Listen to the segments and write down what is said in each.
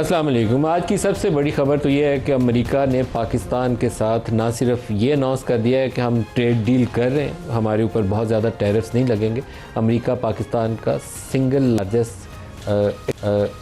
अस्सलाम वालेकुम। आज की सबसे बड़ी खबर तो ये है कि अमेरिका ने पाकिस्तान के साथ ना सिर्फ ये अनाउंस कर दिया है कि हम ट्रेड डील कर रहे हैं, हमारे ऊपर बहुत ज़्यादा टैरिफ्स नहीं लगेंगे। अमेरिका पाकिस्तान का सिंगल लार्जेस्ट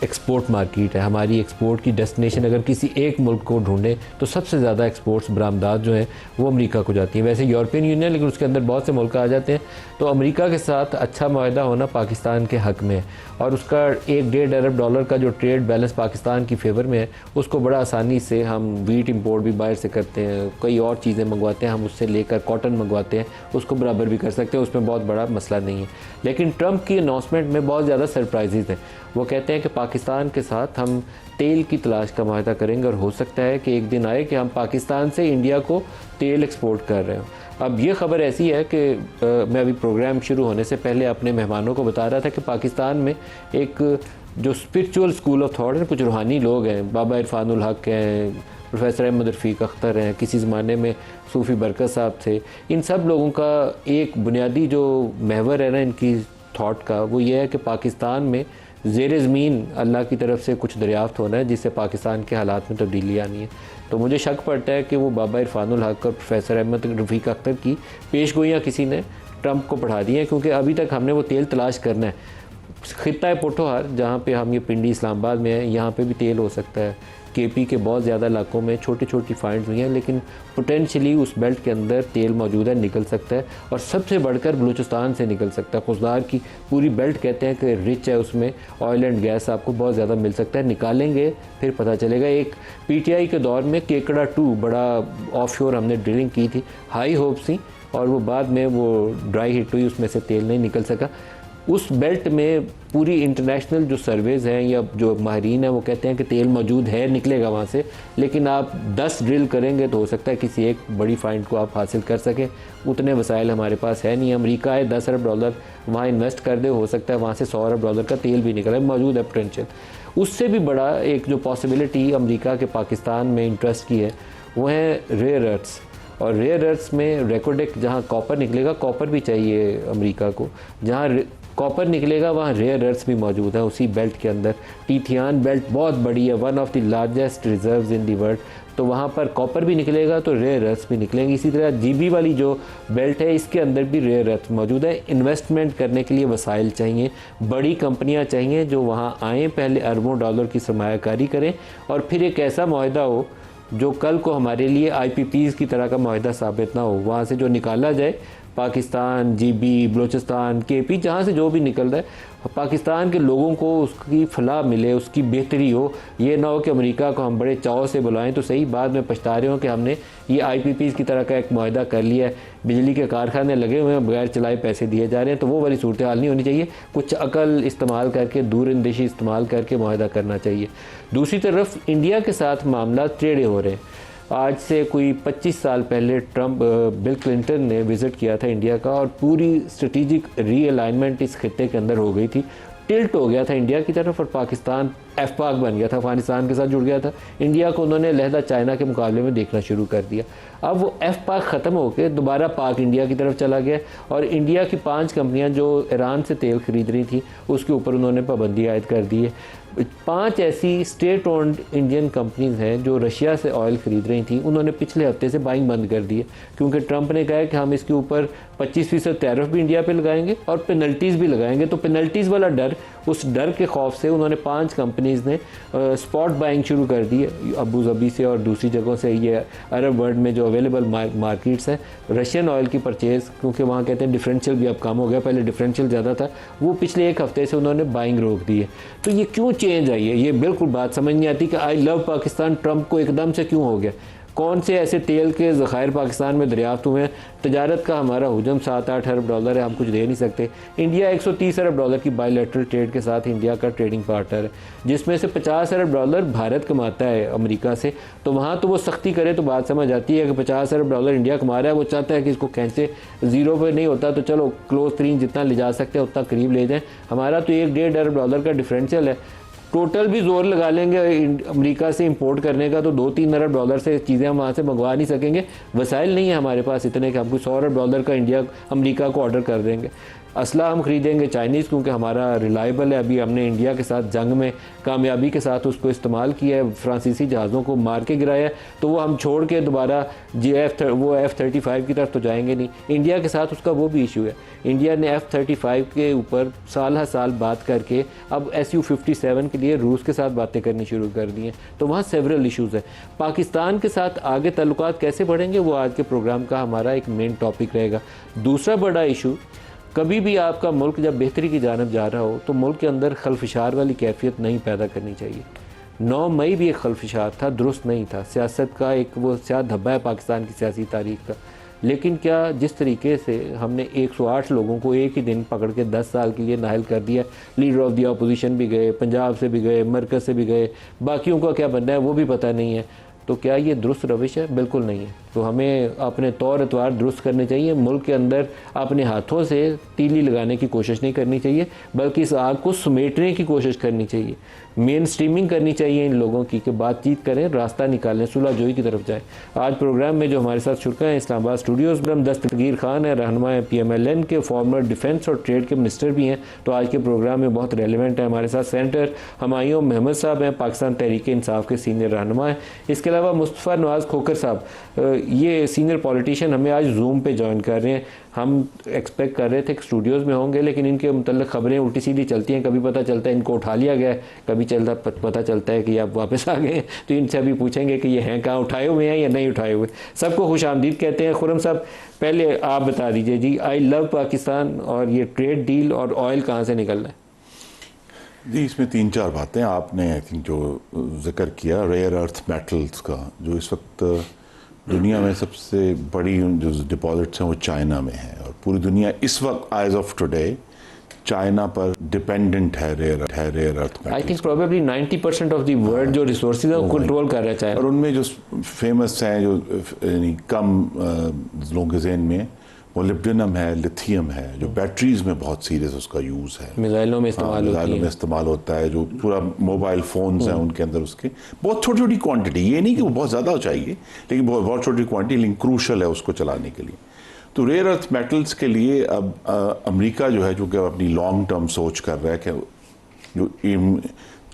एक्सपोर्ट मार्केट है। हमारी एक्सपोर्ट की डेस्टिनेशन अगर किसी एक मुल्क को ढूंढें तो सबसे ज़्यादा एक्सपोर्ट्स बरामदात जो हैं वो अमेरिका को जाती हैं। वैसे यूरोपियन यूनियन, लेकिन उसके अंदर बहुत से मुल्क आ जाते हैं। तो अमेरिका के साथ अच्छा मुआहदा होना पाकिस्तान के हक़ में है और उसका 1-1.5 अरब डॉलर का जो ट्रेड बैलेंस पाकिस्तान की फेवर में है, उसको बड़ा आसानी से हम वीट इंपोर्ट भी बाहर से करते हैं, कई और चीज़ें मंगवाते हैं, हम उससे लेकर कॉटन मंगवाते हैं, उसको बराबर भी कर सकते हैं, उसमें बहुत बड़ा मसला नहीं है। लेकिन ट्रंप की अनाउंसमेंट में बहुत ज़्यादा सरप्राइजेज़ हैं। वो कहते हैं कि पाकिस्तान के साथ हम तेल की तलाश का मुआहदा करेंगे और हो सकता है कि एक दिन आए कि हम पाकिस्तान से इंडिया को तेल एक्सपोर्ट कर रहे हैं। अब ये ख़बर ऐसी है कि मैं अभी प्रोग्राम शुरू होने से पहले अपने मेहमानों को बता रहा था कि पाकिस्तान में एक जो स्पिरिचुअल स्कूल ऑफ थॉट है, कुछ रूहानी लोग हैं, बाबा इरफानुल हक हैं, प्रोफेसर अहमद रफ़ीक अख्तर हैं, किसी ज़माने में सूफ़ी बरकत साहब थे। इन सब लोगों का एक बुनियादी जो महवर है ना इनकी थाट का, वो ये है कि पाकिस्तान में ज़ेर ज़मीन अल्लाह की तरफ से कुछ दरियाफ्त होना है जिससे पाकिस्तान के हालात में तब्दीली आनी है। तो मुझे शक पड़ता है कि वो बाबा इरफानुल हक और प्रोफेसर अहमद रफ़ीक अख्तर की पेशगोइयाँ किसी ने ट्रंप को पढ़ा दी हैं, क्योंकि अभी तक हमने वो तेल तलाश करना है। खित्ता पोटोहार जहाँ पे हम ये पिंडी इस्लामाबाद में है, यहाँ पे भी तेल हो सकता है। केपी के बहुत ज़्यादा इलाकों में छोटी छोटी फाइंड्स हुई हैं, लेकिन पोटेंशली उस बेल्ट के अंदर तेल मौजूद है, निकल सकता है और सबसे बढ़कर बलूचिस्तान से निकल सकता है। खुशदार की पूरी बेल्ट कहते हैं कि रिच है, उसमें ऑयल एंड गैस आपको बहुत ज़्यादा मिल सकता है। निकालेंगे फिर पता चलेगा। एक पीटीआई के दौर में केकड़ा 2 बड़ा ऑफशोर हमने ड्रिलिंग की थी, हाई होप्स थी, और वो बाद में वो ड्राई हिट हुई, उसमें से तेल नहीं निकल सका। उस बेल्ट में पूरी इंटरनेशनल जो सर्वेज़ हैं या जो माहिरीन हैं वो कहते हैं कि तेल मौजूद है, निकलेगा वहाँ से, लेकिन आप 10 ड्रिल करेंगे तो हो सकता है किसी एक बड़ी फाइंड को आप हासिल कर सकें। उतने वसाइल हमारे पास है नहीं। अमेरिका है 10 अरब डॉलर वहाँ इन्वेस्ट कर दे, हो सकता है वहाँ से 100 अरब डॉलर का तेल भी निकले, मौजूद है पोटेंशियल। उससे भी बड़ा एक जो पॉसिबिलिटी अमेरिका के पाकिस्तान में इंटरेस्ट की है वो है रेयर अर्थ्स। और रेयर अर्थ्स में रेकोडेक, जहाँ कॉपर निकलेगा, कॉपर भी चाहिए अमेरिका को, जहाँ कॉपर निकलेगा वहाँ रेयर अर्थ्स भी मौजूद है उसी बेल्ट के अंदर। टीथियान बेल्ट बहुत बड़ी है, one of the largest reserves in the world, तो वहाँ पर कॉपर भी निकलेगा तो रेयर अर्थ्स भी निकलेंगे। इसी तरह जीबी वाली जो बेल्ट है इसके अंदर भी रेयर अर्थ्स मौजूद है। इन्वेस्टमेंट करने के लिए वसाइल चाहिए, बड़ी कंपनियाँ चाहिए जो वहाँ आएँ, पहले अरबों डॉलर की सरमायाकारी करें और फिर एक ऐसा मुआहदा हो जो कल को हमारे लिए IPPs की तरह का मुआहदा साबित ना हो। वहाँ से जो निकाला जाए, पाकिस्तान, जीबी, बलूचिस्तान, केपी, जहाँ से जो भी निकल रहा है, पाकिस्तान के लोगों को उसकी फलाह मिले, उसकी बेहतरी हो। ये ना हो कि अमेरिका को हम बड़े चाव से बुलाएं तो सही, बाद में पछता रहे हो कि हमने ये IPPs की तरह का एक मुआहदा कर लिया है, बिजली के कारखाने लगे हुए हैं, बगैर चलाए पैसे दिए जा रहे हैं। तो वो वाली सूरत हाल नहीं होनी चाहिए। कुछ अकल इस्तेमाल करके, दूरअंदेशी इस्तेमाल करके मुआहदा करना चाहिए। दूसरी तरफ इंडिया के साथ मामला टेढ़े हो रहे हैं। आज से कोई 25 साल पहले बिल क्लिंटन ने विज़िट किया था इंडिया का और पूरी स्ट्रेटेजिक रीअलाइनमेंट इस खित्ते के अंदर हो गई थी। टिल्ट हो गया था इंडिया की तरफ और पाकिस्तान एफपाक बन गया था, अफगानिस्तान के साथ जुड़ गया था। इंडिया को उन्होंने लहदा चाइना के मुकाबले में देखना शुरू कर दिया। अब वो एफपाक ख़त्म होकर दोबारा पाक इंडिया की तरफ चला गया और इंडिया की 5 कंपनियां जो ईरान से तेल खरीद रही थी उसके ऊपर उन्होंने पाबंदी आयद कर दी है। 5 ऐसी स्टेट ओन्ड इंडियन कंपनीज हैं जो रशिया से ऑयल ख़रीद रही थी, उन्होंने पिछले हफ्ते से बाइंग बंद कर दी है, क्योंकि ट्रंप ने कहा है कि हम इसके ऊपर 25% टैरिफ भी इंडिया पे लगाएंगे और पेनल्टीज़ भी लगाएंगे। तो पेनल्टीज़ वाला डर, उस डर के खौफ से उन्होंने 5 कंपनीज़ ने स्पॉट बाइंग शुरू कर दी है अबू धाबी से और दूसरी जगहों से। ये अरब वर्ल्ड में जो अवेलेबल मार्केट्स हैं, रशियन ऑयल की परचेज़, क्योंकि वहाँ कहते हैं डिफरेंशियल भी अब कम हो गया, पहले डिफरेंशियल ज़्यादा था, वो पिछले 1 हफ्ते से उन्होंने बाइंग रोक दी है। तो ये क्यों चेंज आई है, ये बिल्कुल बात समझ नहीं आती कि आई लव पाकिस्तान ट्रंप को एकदम से क्यों हो गया। कौन से ऐसे तेल के ज़खायर पाकिस्तान में दरियाफ्त हुए हैं? तजारत का हमारा हुजम 7-8 अरब डॉलर है, हम कुछ दे नहीं सकते। इंडिया 130 अरब डॉलर की बायलैटरल ट्रेड के साथ इंडिया का ट्रेडिंग पार्टनर है, जिसमें से 50 अरब डॉलर भारत कमाता है अमेरिका से। तो वहाँ तो वो सख्ती करे तो बात समझ आती है कि 50 अरब डॉलर इंडिया कमा रहा है, वो चाहता है कि इसको खींचे, ज़ीरो पे नहीं होता तो चलो क्लोज 3 जितना ले जा सकते हैं उतना करीब ले जाएँ। हमारा तो 1-1.5 अरब डॉलर का डिफरेंशियल है। टोटल भी जोर लगा लेंगे अमेरिका से इंपोर्ट करने का तो 2-3 अरब डॉलर से चीज़ें हम वहाँ से मंगवा नहीं सकेंगे। वसाइल नहीं है हमारे पास इतने कि हम कुछ 100 अरब डॉलर का इंडिया अमेरिका को ऑर्डर कर देंगे। असला हम खरीदेंगे चाइनीज़ क्योंकि हमारा रिलायबल है। अभी हमने इंडिया के साथ जंग में कामयाबी के साथ उसको इस्तेमाल किया है, फ्रांसीसी जहाज़ों को मार के गिराया है, तो वो हम छोड़ के दोबारा वो F-35 की तरफ तो जाएंगे नहीं। इंडिया के साथ उसका वो भी इशू है। इंडिया ने F-35 के ऊपर साल हर साल बात करके अब Su-57 के लिए रूस के साथ बातें करनी शुरू कर दी हैं, तो वहाँ सेवरल इशूज़ है। पाकिस्तान के साथ आगे ताल्लुकात कैसे बढ़ेंगे वो आज के प्रोग्राम का हमारा एक मेन टॉपिक रहेगा। दूसरा बड़ा इशू, कभी भी आपका मुल्क जब बेहतरी की जानब जा रहा हो तो मुल्क के अंदर खलफिशार वाली कैफियत नहीं पैदा करनी चाहिए। 9 मई भी एक खलफिशार था, दुरुस्त नहीं था, सियासत का एक वो स्याह धब्बा है पाकिस्तान की सियासी तारीख का। लेकिन क्या जिस तरीके से हमने 108 लोगों को एक ही दिन पकड़ के 10 साल के लिए नाहल कर दिया, लीडर ऑफ द अपोजिशन भी गए, पंजाब से भी गए, मरकज़ से भी गए, बाकियों का क्या बनना है वो भी पता नहीं है, तो क्या ये दुरुस्त रविश है? बिल्कुल नहीं है। तो हमें अपने तौर अतवार दुरुस्त करने चाहिए। मुल्क के अंदर अपने हाथों से तीली लगाने की कोशिश नहीं करनी चाहिए, बल्कि इस आग को समेटने की कोशिश करनी चाहिए। मेन स्ट्रीमिंग करनी चाहिए इन लोगों की कि बातचीत करें, रास्ता निकालें, सुलह जोई की तरफ जाएं। आज प्रोग्राम में जो हमारे साथ शुरा हैं इस्लामाबाद स्टूडियोज़ में दस्तगीर खान है, रहनुमा PMLN के, फॉर्मर डिफेंस और ट्रेड के मिनिस्टर भी हैं, तो आज के प्रोग्राम में बहुत रेलिवेंट है। हमारे साथ सेनेटर हुमायूं महमद साहब हैं, पाकिस्तान तहरीक इंसाफ के सीनियर रहनुमा हैं। इसके अलावा मुस्तफ़ा नवाज़ खोखर साहब, ये सीनियर पॉलिटिशियन हमें आज जूम पे ज्वाइन कर रहे हैं। हम एक्सपेक्ट कर रहे थे कि स्टूडियोज़ में होंगे, लेकिन इनके मुतल्लिक़ खबरें उल्टी सीधी चलती हैं। कभी पता चलता है इनको उठा लिया गया है, कभी पता चलता है कि आप वापस आ गए हैं। तो इनसे अभी पूछेंगे कि ये हैं कहाँ, उठाए हुए हैं या नहीं उठाए हुए। सबको खुश आमदीद कहते हैं। खुर्रम साहब, पहले आप बता दीजिए जी, आई लव पाकिस्तान और ये ट्रेड डील और ऑयल कहाँ से निकल रहा है? जी, इसमें 3-4 बातें आपने आई थिंक जो जिक्र किया रेयर अर्थ मेटल्स का, जो इस वक्त दुनिया में सबसे बड़ी जो डिपॉजिट्स हैं वो चाइना में है, और पूरी दुनिया इस वक्त एज ऑफ टुडे चाइना पर डिपेंडेंट है rare earth metals. I think probably 90% of the world जो रिसोर्सेज है वो कंट्रोल कर रहा है चाइना। और उनमें जो फेमस हैं, जो यानी कम लोगों के ज़हन में, मोलिब्डेनम है, लिथियम है, जो बैटरीज में बहुत सीरियस उसका यूज़ है, मिसाइलों में इस्तेमाल होता है, जो पूरा मोबाइल फ़ोन्स हैं उनके अंदर उसके बहुत छोटी छोटी क्वांटिटी, ये नहीं कि वो बहुत ज़्यादा चाहिए, लेकिन बहुत छोटी क्वांटिटी, लेकिन क्रूशल है उसको चलाने के लिए। तो रेयर अर्थ मेटल्स के लिए अब अमेरिका जो है, जो कि अपनी लॉन्ग टर्म सोच कर रहा है कि जो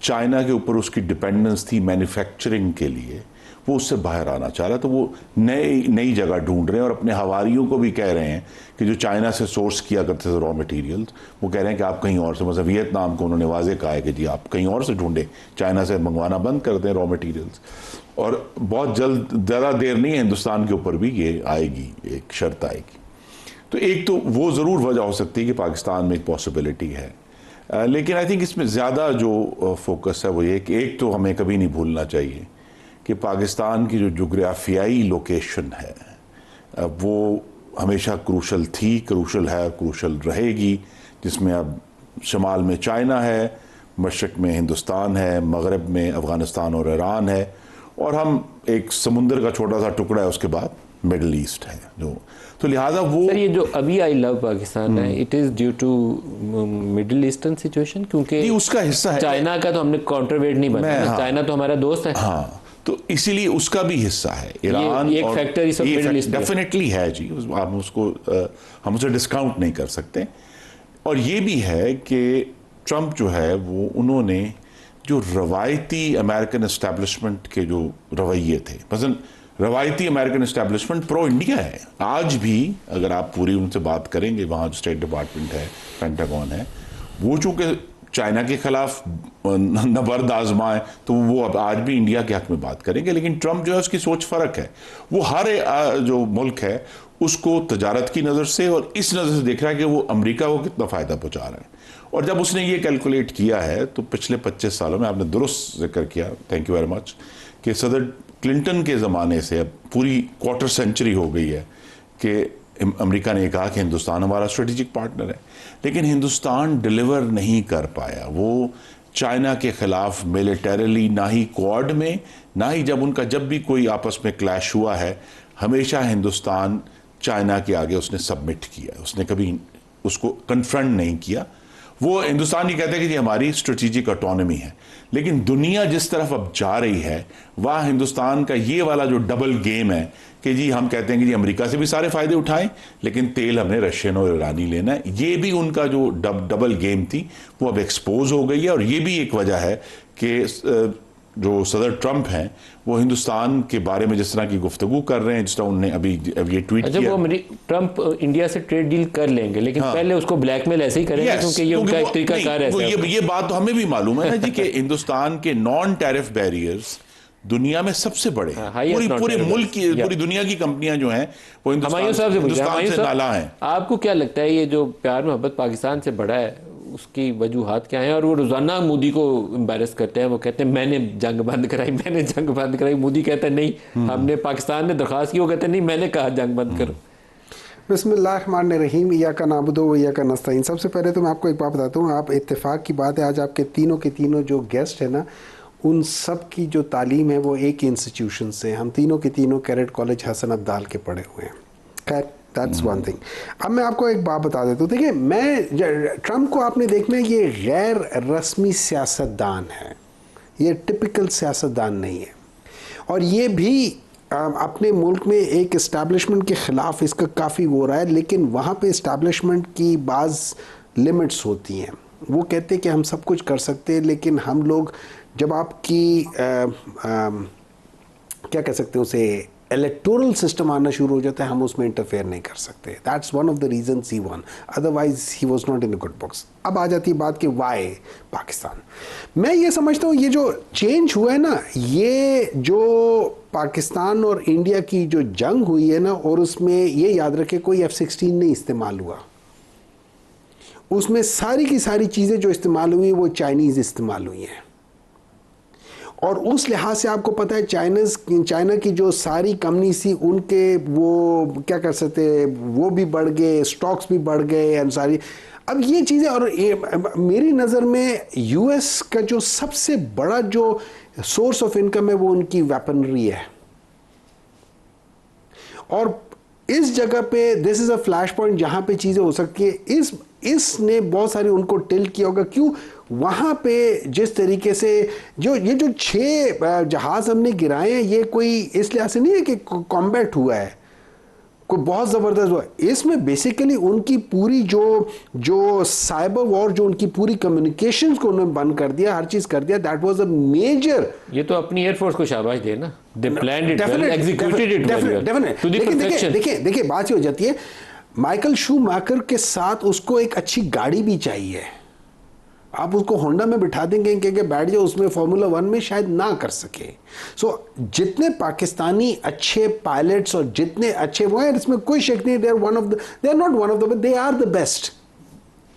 चाइना के ऊपर उसकी डिपेंडेंस थी मैन्युफैक्चरिंग के लिए, वो उससे बाहर आना चाह रहा है। तो वो नई जगह ढूंढ रहे हैं, और अपने हवारियों को भी कह रहे हैं कि जो चाइना से सोर्स किया करते थे रॉ मटेरियल्स, वो कह रहे हैं कि आप कहीं और से, मतलब वियतनाम को उन्होंने वाजे कहा है कि जी आप कहीं और से ढूंढें, चाइना से मंगवाना बंद कर दें रॉ मटेरियल्स। और बहुत जल्द, ज़्यादा देर नहीं है, हिंदुस्तान के ऊपर भी ये आएगी, एक शर्त आएगी। तो एक तो वो ज़रूर वजह हो सकती है कि पाकिस्तान में एक पॉसिबिलिटी है, लेकिन आई थिंक इसमें ज़्यादा जो फोकस है वो ये कि एक तो हमें कभी नहीं भूलना चाहिए कि पाकिस्तान की जो जोग्राफियाई लोकेशन है वो हमेशा क्रूशल थी, क्रूशल है, क्रूशल रहेगी, जिसमें अब शमाल में चाइना है, मशरक़ में हिंदुस्तान है, मगरब में अफ़गानिस्तान और ईरान है, और हम एक समुंदर का छोटा सा टुकड़ा है, उसके बाद मिडल ईस्ट है जो। तो लिहाजा वो सर, ये जो अभी आई लव पाकिस्तान है, it is due to middle eastern situation, क्योंकि उसका हिस्सा है। चाइना का तो हमने काउंटरवेट नहीं बना, हाँ, चाइना तो हमारा दोस्त है। हाँ, तो इसीलिए उसका भी हिस्सा है ईरान, एक फैक्टर इस मिडिल ईस्ट डेफिनेटली है जी, आप उसको हम उसे डिस्काउंट नहीं कर सकते। और ये भी है कि ट्रंप जो है वो, उन्होंने जो रवायती अमेरिकन एस्टैब्लिशमेंट के जो रवैये थे, मसलन रवायती अमेरिकन एस्टैब्लिशमेंट प्रो इंडिया है आज भी, अगर आप पूरी उनसे बात करेंगे, वहाँ जो स्टेट डिपार्टमेंट है, पेंटागन है, वो चूँकि चाइना के खिलाफ नबर्द आजमाए, तो वो अब आज भी इंडिया के हक में बात करेंगे। लेकिन ट्रंप जो है उसकी सोच फ़र्क है, वो हर जो मुल्क है उसको तजारत की नज़र से और इस नज़र से देख रहा है कि वो अमेरिका को कितना फ़ायदा पहुँचा रहा है। और जब उसने ये कैलकुलेट किया है, तो पिछले 25 सालों में, आपने दुरुस्त जिक्र किया, थैंक यू वेरी मच, कि सदर क्लिंटन के ज़माने से अब पूरी क्वार्टर सेंचुरी हो गई है कि अमेरिका ने कहा कि हिंदुस्तान हमारा स्ट्रेटेजिक पार्टनर है, लेकिन हिंदुस्तान डिलीवर नहीं कर पाया। वो चाइना के ख़िलाफ़ मिलिटरीली, ना ही क्वाड में, ना ही जब भी कोई आपस में क्लैश हुआ है, हमेशा हिंदुस्तान चाइना के आगे उसने सबमिट किया, उसने कभी उसको कन्फ्रंट नहीं किया। वो हिंदुस्तान ये कहता है कि ये हमारी स्ट्रेटेजिक ऑटोनॉमी है, लेकिन दुनिया जिस तरफ अब जा रही है वह हिंदुस्तान का ये वाला जो डबल गेम है कि जी हम कहते हैं कि जी अमेरिका से भी सारे फायदे उठाएं, लेकिन तेल हमने रशियन और ईरानी लेना है। ये भी उनका जो डबल गेम थी वो अब एक्सपोज हो गई है। और ये भी एक वजह है कि जो सदर ट्रंप हैं वो हिंदुस्तान के बारे में जिस तरह की गुफ्तगू कर रहे हैं, जिस तरह उन्होंने अभी ये ट्वीट किया। वो ट्रंप इंडिया से ट्रेड डील कर लेंगे, लेकिन पहले उसको ब्लैकमेल ऐसे ही करेंगे, क्योंकि ये उनका एक तरीकाकार है। ये बात तो हमें भी मालूम है ना जी कि हिंदुस्तान के नॉन टैरिफ बैरियर्स दुनिया में सबसे बड़े हैं। पूरे मुल्क की, पूरी दुनिया की कंपनियां जो हैं वो हिंदुस्तान से नाला हैं। आपको क्या लगता है ये जो प्यार मोहब्बत पाकिस्तान से बड़ा है उसकी वजूहात क्या है? और वो रोजाना मोदी को एम्बैरस करते हैं, वो कहते हैं मैंने जंग बंद कराई, मैंने जंग बंद कराई। मोदी कहता है नहीं, हमने पाकिस्तान ने दरख्वास्त की, वो कहते हैं नहीं मैंने कहा जंग बंद करो। बिस्मिल्लाहिर्रहमानिर्रहीम, इय्याका नअबुदु व इय्याका नस्तईन। सबसे पहले तो मैं आपको एक बात बताता हूँ, आप इत्तेफाक की बात है, आज आपके तीनों के तीनों जो गेस्ट है ना, उन सब की जो तालीम है वो एक इंस्टीट्यूशन से, हम तीनों के तीनों कैरेट कॉलेज हसन अब्दाल के पढ़े हुए हैं। खैर, दैट्स वन थिंग। अब मैं आपको एक बात बता देता हूँ। देखिए, मैं ट्रंप को आपने देखना है, ये गैर रस्मी सियासतदान है, ये टिपिकल सियासतदान नहीं है। और ये भी अपने मुल्क में एक इस्टेब्लिशमेंट के ख़िलाफ़ इसका काफ़ी वो रहा है, लेकिन वहाँ पे इस्टेब्लिशमेंट की बाज़ लिमिट्स होती हैं। वो कहते हैं कि हम सब कुछ कर सकते हैं, लेकिन हम लोग जब आपकी क्या कह सकते हैं उसे, इलेक्टोरल सिस्टम आना शुरू हो जाता है, हम उसमें इंटरफेयर नहीं कर सकते। That's one of the reasons he one, otherwise he was not in a good books. अब आ जाती है बात कि वाई पाकिस्तान। मैं ये समझता हूँ ये जो चेंज हुआ है ना, ये जो पाकिस्तान और इंडिया की जो जंग हुई है ना, और उसमें ये याद रखे कोई F-16 नहीं इस्तेमाल हुआ, उसमें सारी की सारी चीज़ें जो इस्तेमाल हुई वो चाइनीज़ इस्तेमाल हुई हैं। और उस लिहाज से आपको पता है चाइना की जो सारी कंपनी थी उनके वो क्या कर सकते, वो भी बढ़ गए, स्टॉक्स भी बढ़ गए एंड सारी। अब ये चीज़ें, और मेरी नज़र में यूएस का जो सबसे बड़ा जो सोर्स ऑफ इनकम है वो उनकी वेपनरी है। और इस जगह पे this is a flash point जहाँ पे चीज़ें हो सकती है। इसने बहुत सारी उनको टिल्ट किया होगा। क्यों? वहाँ पे जिस तरीके से ये जो 6 जहाज़ हमने गिराए हैं, ये कोई इस लिहाज से नहीं है कि कॉम्बैट हुआ है, कोई बहुत ज़बरदस्त हुआ। इसमें बेसिकली उनकी पूरी जो साइबर वॉर, जो उनकी पूरी कम्युनिकेशंस को उन्होंने बंद कर दिया, हर चीज़ कर दिया। That was a major. ये तो अपनी एयरफोर्स को शाबाश दे ना, they planned it well, executed it well to the perfection. देखिए बात ये हो जाती है, माइकल शूमैकर के साथ उसको एक अच्छी गाड़ी भी चाहिए। आप उसको होंडा में बिठा देंगे कि बैठ जाओ, उसमें फार्मूला 1 में शायद ना कर सके। जितने पाकिस्तानी अच्छे पायलट्स और जितने अच्छे वो हैं, इसमें कोई शक नहीं, they are not one of the, they are the best,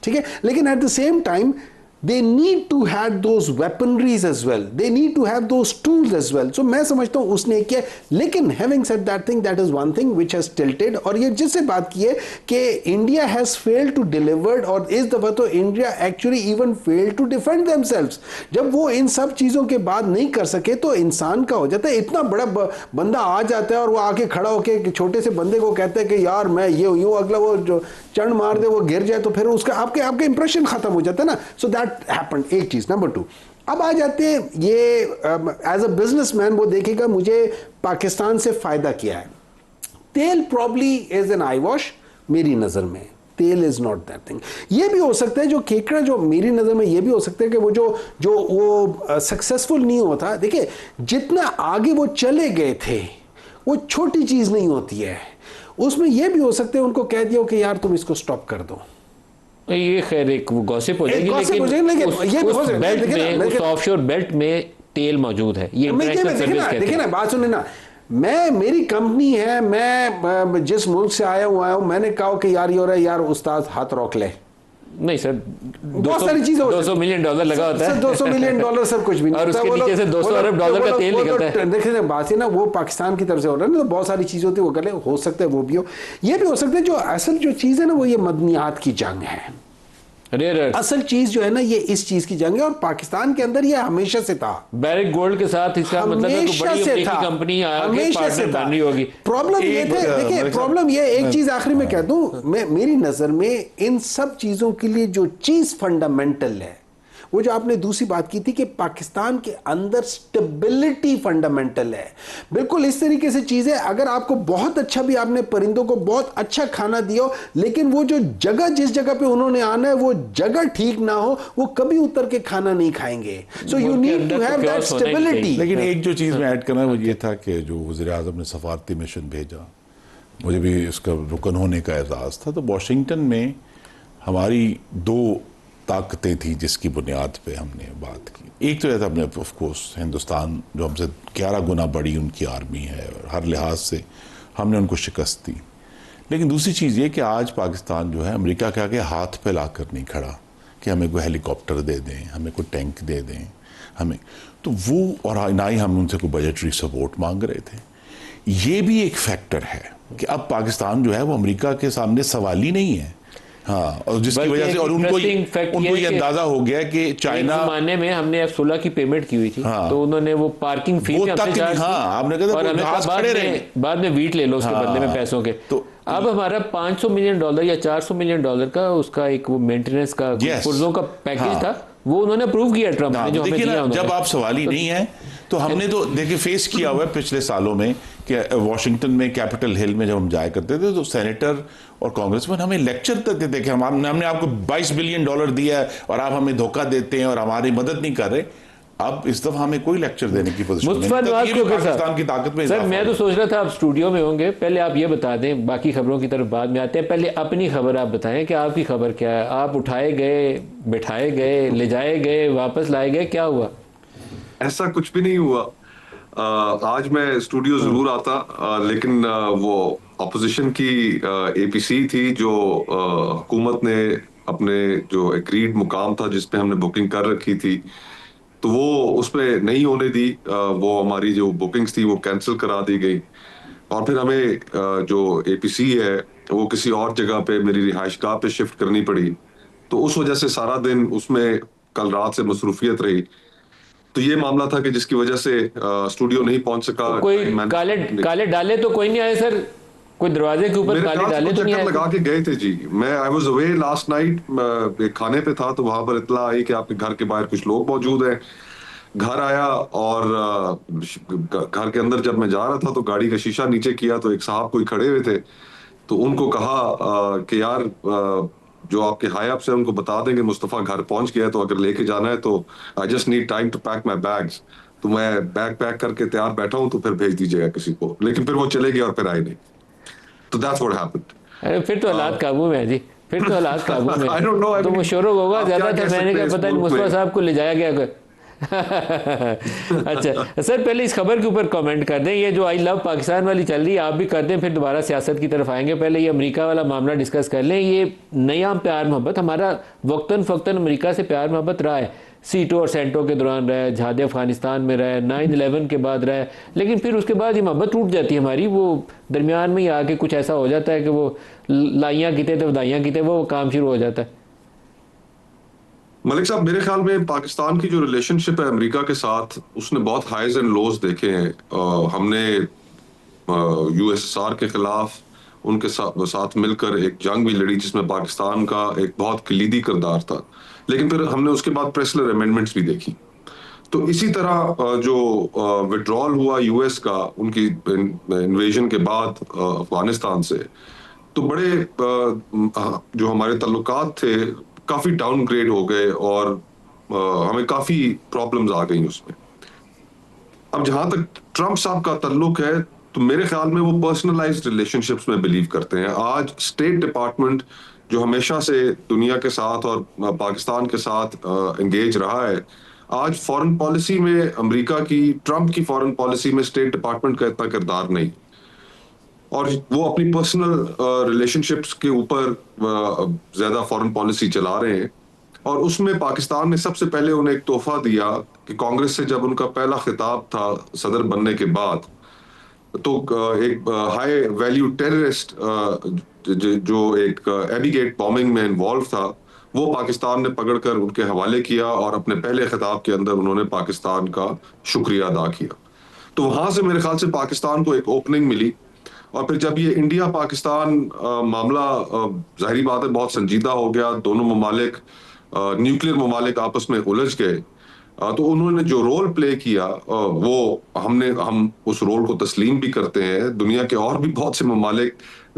ठीक है। लेकिन at the same time they need to have those weaponries as well, they need to have those tools as well. So मैं समझता हूँ उसने किया। लेकिन having said that thing, that is one thing which has tilted। और ये जिससे बात की है कि India has failed to deliver, और इस दफ़ा तो India actually even failed to defend themselves। जब वो इन सब चीज़ों के बाद नहीं कर सके तो इंसान का हो जाता है, इतना बड़ा बंदा आ जाता है और वो आके खड़ा होकर छोटे से बंदे को कहता है कि यार मैं ये यूँ, अगला वो जो चढ़ मार दे, वो गिर जाए, तो फिर उसका आपके इंप्रेशन खत्म हो जाता है ना। सो दैट हैपेंड, एक चीज। नंबर 2, अब आ जाते हैं ये एज अ बिजनेसमैन वो देखेगा मुझे पाकिस्तान से फायदा क्या है। तेल probably is an I wash मेरी नजर में, तेल इज नॉट दैट थिंग। ये भी हो सकता है जो केकड़ा, जो मेरी नजर में ये भी हो सकता है कि वो जो सक्सेसफुल नहीं होता। देखिए, जितना आगे वो चले गए थे वो छोटी चीज नहीं होती है। उसमें यह भी हो सकता है उनको कह दिया कि यार तुम इसको स्टॉप कर दो। ये खैर एक गॉसिप हो जाएगी, लेकिन उस बेल्ट में, उस ऑफशोर बेल्ट में तेल मौजूद है। ये देखिए ना, बात सुने ना, मेरी कंपनी है, मैं जिस मुल्क से आया हूँ, मैंने कहा कि यार ये हो रहा है, यार उस्ताद हाथ रोक ले। नहीं सर, बहुत सारी चीजें, $200 मिलियन लगा होता है। $200 मिलियन सब कुछ भी नहीं, और उसके नीचे से $200 अरब का तेल निकलता है। देखिए बात है ना, वो पाकिस्तान की तरफ से हो रहा है ना, तो बहुत सारी चीजें होती है, वो कर ले, हो सकता है वो भी हो। ये भी हो सकता है जो असल जो चीज है ना, वो ये मदनियात की जंग है। रेयर अर्थ असल चीज जो है ना, ये इस चीज की जंग है, और पाकिस्तान के अंदर ये हमेशा से था। बैरिक गोल्ड के साथ इसका मतलब है कि बड़ी अमेरिकी कंपनी आगे पार्टनर बन रही होगी। प्रॉब्लम ये थे, देखिए प्रॉब्लम ये, एक चीज आखिरी में कह दूं, मैं मेरी नजर में इन सब चीजों के लिए जो चीज फंडामेंटल है, वो जो आपने दूसरी बात की थी कि पाकिस्तान के अंदर स्टेबिलिटी फंडामेंटल है, बिल्कुल इस तरीके से चीज है। अगर आपको बहुत अच्छा भी, आपने परिंदों को बहुत अच्छा खाना दिया हो, लेकिन वो जो जगह, जिस जगह पे उन्होंने आना है, वो जगह ठीक ना हो, वो कभी उतर के खाना नहीं खाएंगे। So you need to have that stability. लेकिन एक जो चीज मैं ऐड करना वो ये था कि जो वज़ीर आज़म ने सफारती मिशन भेजा, मुझे भी इसका रुकन होने का एहसास था। तो वॉशिंगटन में हमारी दो ताकतें थी जिसकी बुनियाद पे हमने बात की। एक तो यह था, अपने ऑफ कोर्स हिंदुस्तान जो हमसे 11 गुना बड़ी उनकी आर्मी है और हर लिहाज से हमने उनको शिकस्त दी। लेकिन दूसरी चीज़ ये कि आज पाकिस्तान जो है अमेरिका के आगे हाथ फैला कर नहीं खड़ा कि हमें कोई हेलीकॉप्टर दे दें, हमें कोई टैंक दे दें, हमें तो वो, और ना ही हम उनसे कोई बजटरी सपोर्ट मांग रहे थे। ये भी एक फैक्टर है कि अब पाकिस्तान जो है वो अमेरिका के सामने सवाल ही नहीं है। हाँ, और जिसकी वजह से और उनको ये अंदाजा हो गया कि चाइना जमाने में हमने F-16 की पेमेंट की हुई थी। हाँ, तो उन्होंने वो पार्किंग फी हमसे चार्ज, हाँ, आपने कहा और हमें बाद में वीट ले लो उसके बदले में पैसों के। तो अब हमारा $500 मिलियन या $400 मिलियन का उसका एक वो मेंटेनेंस का पुर्जों का पैकेज था, वो उन्होंने अप्रूव किया ट्रम्प ने, जो हमें दिया। जब आप सवाल ही नहीं है तो हमने तो देखिए फेस किया हुआ है पिछले सालों में कि वॉशिंगटन में कैपिटल हिल में जब हम जाया करते थे तो सेनेटर और कांग्रेसमैन हमें लेक्चर देते थे कि हमने आपको $22 बिलियन दिया है और आप हमें धोखा देते हैं और हमारी मदद नहीं कर रहे। अब इस दफा हमें कोई लेक्चर देने की पोजीशन नहीं है। पाकिस्तान की ताकत में सर, मैं तो सोच रहा था आप स्टूडियो में होंगे, पहले आप ये बता दें, बाकी खबरों की तरफ बाद में आते हैं। पहले अपनी खबर आप बताएं कि आपकी खबर क्या है। आप उठाए गए, बिठाए गए, ले जाए गए, वापस लाए गए, क्या हुआ? ऐसा कुछ भी नहीं हुआ। आज मैं स्टूडियो जरूर आता, लेकिन वो अपोजिशन की एपीसी थी जो हुकूमत ने अपने जो एग्रीड मुकाम था जिस पे हमने बुकिंग कर रखी थी, तो वो उस पर नहीं होने दी। वो हमारी जो बुकिंग्स थी वो कैंसिल करा दी गई, और फिर हमें जो एपीसी है वो किसी और जगह पे, मेरी रिहाइशगाह पे शिफ्ट करनी पड़ी। तो उस वजह से सारा दिन उसमें कल रात से मसरूफियत रही। तो ये मामला था कि जिसकी वजह से स्टूडियो नहीं पहुंच सका। तो कोई काले डाले तो कोई नहीं आए सर? कोई दरवाजे के ऊपर काले डाले तो नहीं आए? लगा के गए थे जी। मैं I was away last night, एक खाने पे था, तो वहां पर इत्तला आई कि आपके घर के बाहर कुछ लोग मौजूद हैं। घर आया और घर के अंदर जब मैं जा रहा था तो गाड़ी का शीशा नीचे किया तो एक साहब कोई खड़े हुए थे। तो उनको कहा कि यार जो आपके हाई अप्स हैं उनको बता देंगे मुस्तफ़ा घर पहुंच गया, तो अगर लेके जाना है तो I just need time to pack my bags. तो मैं बैग पैक करके तैयार बैठा हूं, तो फिर भेज दीजिएगा किसी को। लेकिन फिर वो चले गए और फिर आए नहीं। तो दैट्स व्हाट हैपेंड। अरे फिर तो हालात काबू में है जी, फिर तो हालात काबू में। आई डोंट नो, तो वो शोर होगा ज्यादा था, मैंने कहा पता नहीं मुस्तफ़ा साहब को ले जाया गया। अच्छा सर, पहले इस खबर के ऊपर कमेंट कर दें। ये जो आई लव पाकिस्तान वाली चल रही है, आप भी कर दें, फिर दोबारा सियासत की तरफ आएंगे। पहले ये अमेरिका वाला मामला डिस्कस कर लें। ये नया प्यार मोहब्बत, हमारा वक्तन फ़क्तन अमेरिका से प्यार मोहब्बत रहा है, सीटों और सेंटों के दौरान रहा है, जहाद अफगानिस्तान में रहा है, 9/11 के बाद रहा है, लेकिन फिर उसके बाद ये मोहब्बत टूट जाती है हमारी। वो दरमियान में ही आके कुछ ऐसा हो जाता है कि वो लाइयाँ कीते थे वदाइयाँ कीते, वो काम शुरू हो जाता है। मलिक साहब, मेरे ख्याल में पाकिस्तान की जो रिलेशनशिप है अमेरिका के साथ, उसने बहुत हाइज एंड लोज देखे हैं। हमने यूएसएसआर के खिलाफ उनके साथ मिलकर एक जंग भी लड़ी जिसमें पाकिस्तान का एक बहुत कलीदी किरदार था, लेकिन फिर हमने उसके बाद प्रेसलर अमेंडमेंट्स भी देखी। तो इसी तरह जो विड्रॉल हुआ यूएस का उनकी इन्वेजन के बाद अफगानिस्तान से, तो बड़े जो हमारे ताल्लुकात थे काफी डाउनग्रेड हो गए और हमें काफी प्रॉब्लम्स आ गई उसमें। अब जहां तक ट्रंप साहब का ताल्लुक है, तो मेरे ख्याल में वो पर्सनलाइज्ड रिलेशनशिप्स में बिलीव करते हैं। आज स्टेट डिपार्टमेंट जो हमेशा से दुनिया के साथ और पाकिस्तान के साथ एंगेज रहा है, आज फॉरेन पॉलिसी में अमेरिका की, ट्रंप की फॉरेन पॉलिसी में स्टेट डिपार्टमेंट का इतना किरदार नहीं, और वो अपनी पर्सनल रिलेशनशिप्स के ऊपर ज्यादा फॉरेन पॉलिसी चला रहे हैं। और उसमें पाकिस्तान ने सबसे पहले उन्हें एक तोहफा दिया कि कांग्रेस से जब उनका पहला खिताब था सदर बनने के बाद, तो एक हाई वैल्यू टेररिस्ट जो एक एबी गेट बॉम्बिंग में इन्वॉल्व था, वो पाकिस्तान ने पकड़कर उनके हवाले किया और अपने पहले खिताब के अंदर उन्होंने पाकिस्तान का शुक्रिया अदा किया। तो वहां से मेरे ख्याल से पाकिस्तान को एक ओपनिंग मिली। और फिर जब ये इंडिया पाकिस्तान मामला जाहिर बात है बहुत संजीदा हो गया, दोनों ममालिक न्यूक्लियर ममालिक आपस में उलझ गए, तो उन्होंने जो रोल प्ले किया वो हम उस रोल को तस्लीम भी करते हैं, दुनिया के और भी बहुत से ममालिक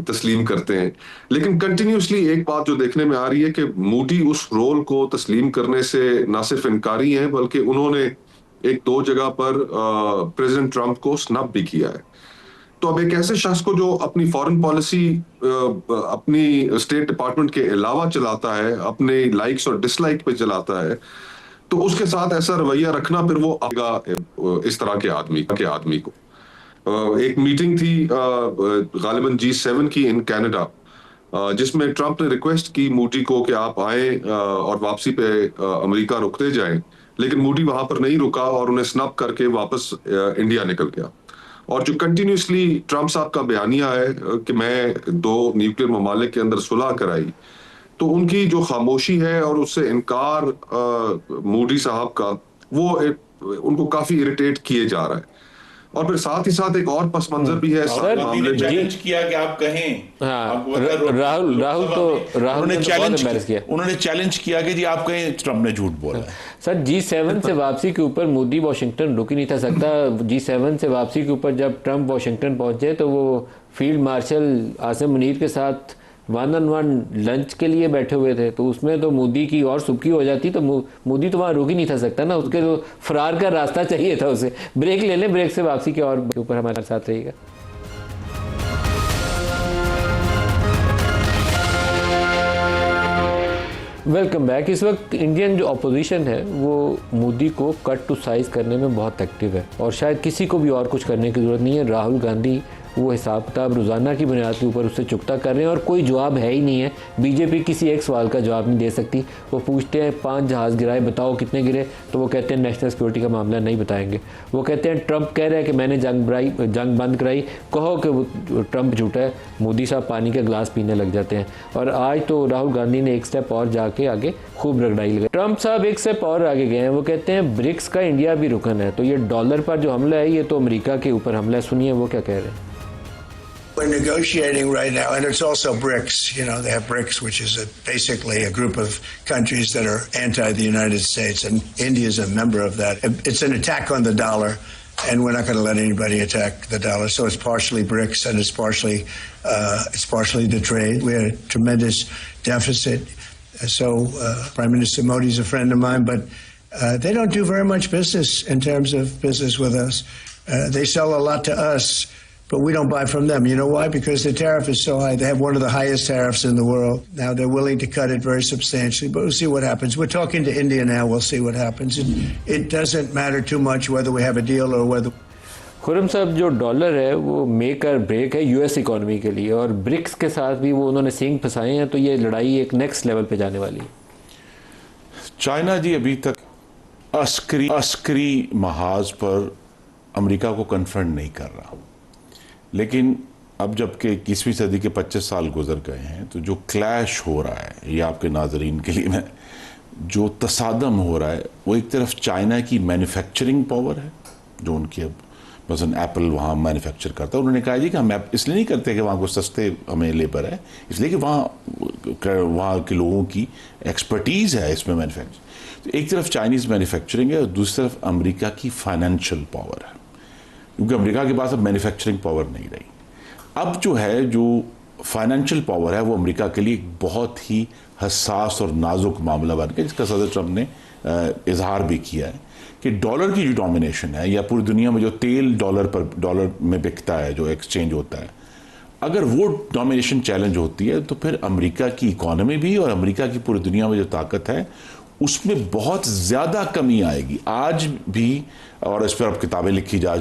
तस्लीम करते हैं। लेकिन कंटिन्यूसली एक बात जो देखने में आ रही है कि मूडी उस रोल को तस्लीम करने से ना सिर्फ इनकारी हैं, बल्कि उन्होंने एक दो जगह पर प्रेसिडेंट ट्रंप को स्नब भी किया है। तो अब एक ऐसे शख्स को जो अपनी फॉरेन पॉलिसी अपनी स्टेट डिपार्टमेंट के अलावा चलाता है, अपने लाइक्स और डिसलाइक पे चलाता है, तो उसके साथ ऐसा रवैया रखना फिर वो आएगा इस तरह के आदमी को। एक मीटिंग थी गालिबन G7 की इन कनाडा, जिसमें ट्रंप ने रिक्वेस्ट की मूडी को कि आप आए और वापसी पे अमेरिका रुकते जाएं, लेकिन मूडी वहां पर नहीं रुका और उन्हें स्नब करके वापस इंडिया निकल गया। और जो कंटिन्यूसली ट्रंप साहब का बयानिया है कि मैं दो न्यूक्लियर ममालिक के अंदर सुलह कराई, तो उनकी जो खामोशी है और उससे इनकार मूडी साहब का, वो उनको काफी इरिटेट किए जा रहा है। और फिर साथ ही साथ एक और पस मंजर भी है। चैलेंज किया कि आप कहें, उन्होंने चैलेंज किया कि जी आप कहें ट्रंप ने झूठ बोला है। सर G7 से वापसी के ऊपर मोदी वाशिंगटन रुक ही नहीं था सकता। G7 से वापसी के ऊपर जब ट्रंप वाशिंगटन पहुंचे तो वो फील्ड मार्शल आसिम मुनीर के साथ 1-on-1 लंच के लिए बैठे हुए थे, तो उसमें तो मोदी की और सुबकी हो जाती, तो मोदी तो वहाँ रुक ही नहीं था सकता ना, उसके तो फरार का रास्ता चाहिए था उसे। ब्रेक ले लें, ब्रेक से वापसी के और ऊपर हमारे साथ रहिएगा। Welcome back. इस वक्त इंडियन जो अपोजिशन है वो मोदी को कट टू साइज करने में बहुत एक्टिव है और शायद किसी को भी और कुछ करने की ज़रूरत नहीं है। राहुल गांधी वो हिसाब किताब रोज़ाना की बुनियाद के ऊपर उससे चुकता कर रहे हैं और कोई जवाब है ही नहीं है। बीजेपी किसी एक सवाल का जवाब नहीं दे सकती। वो पूछते हैं 5 जहाज़ गिराए, बताओ कितने गिरे, तो वो कहते हैं नेशनल सिक्योरिटी का मामला नहीं बताएंगे। वो कहते हैं ट्रंप कह रहे हैं कि मैंने जंग बंद कराई, कहो कि वो ट्रंप झूठा है, मोदी साहब पानी का गिलास पीने लग जाते हैं। और आज तो राहुल गांधी ने एक स्टेप और जाके आगे खूब रगड़ाई लगाई। ट्रंप साहब एक स्टेप और आगे गए हैं, वो कहते हैं ब्रिक्स का इंडिया भी रुकन है। तो ये डॉलर पर जो हमला है ये तो अमेरिका के ऊपर हमला है। सुनिए वो क्या कह रहे हैं। We're negotiating right now, and it's also BRICS. You know, they have BRICS, which is basically a group of countries that are anti the United States, and India is a member of that. It's an attack on the dollar, and we're not going to let anybody attack the dollar. So it's partially BRICS, and it's partially the trade. We had a tremendous deficit. So Prime Minister Modi is a friend of mine, but they don't do very much business in terms of business with us. They sell a lot to us, but we don't buy from them. You know why? Because the tariff is so high. They have one of the highest tariffs in the world. Now they're willing to cut it very substantially, but we'll see what happens. We're talking to India now. We'll see what happens. It doesn't matter too much whether we have a deal or whether... Khurram साहब, जो dollar है वो make और break है US economy के लिए, और BRICS के साथ भी वो उन्होंने सींग फंसाए हैं, तो ये लड़ाई एक नेक्स्ट लेवल पे जाने वाली है। चाइना जी अभी तक अस्करी महाज पर अमेरिका को कन्फ्रंट नहीं कर रहा, लेकिन अब जबकि 21वीं सदी के 25 साल गुजर गए हैं, तो जो क्लैश हो रहा है, ये आपके नाजरीन के लिए मैं, जो तसादम हो रहा है, वो एक तरफ चाइना की मैन्युफैक्चरिंग पावर है, जो उनकी अब मसलन एप्पल वहाँ मैन्युफैक्चर करता है। उन्होंने कहा जी कि हम इसलिए नहीं करते कि वहाँ को सस्ते हमें लेबर है, इसलिए कि वहाँ के लोगों की एक्सपर्टीज़ है इसमें मैन्युफैक्चर। तो एक तरफ चाइनीज़ मैन्युफैक्चरिंग है और दूसरी तरफ अमेरिका की फाइनेंशियल पावर है, क्योंकि अमेरिका के पास अब मैन्युफैक्चरिंग पावर नहीं रही। अब जो है, जो फाइनेंशियल पावर है, वो अमेरिका के लिए एक बहुत ही हसास और नाजुक मामला बन गया, जिसका सदर ट्रंप ने इजहार भी किया है कि डॉलर की जो डोमिनेशन है, या पूरी दुनिया में जो तेल डॉलर में बिकता है, जो एक्सचेंज होता है, अगर वो डोमिनेशन चैलेंज होती है तो फिर अमेरिका की इकोनॉमी भी और अमेरिका की पूरी दुनिया में जो ताकत है उसमें बहुत ज़्यादा कमी आएगी। आज भी, और इस पर अब किताबें लिखी जा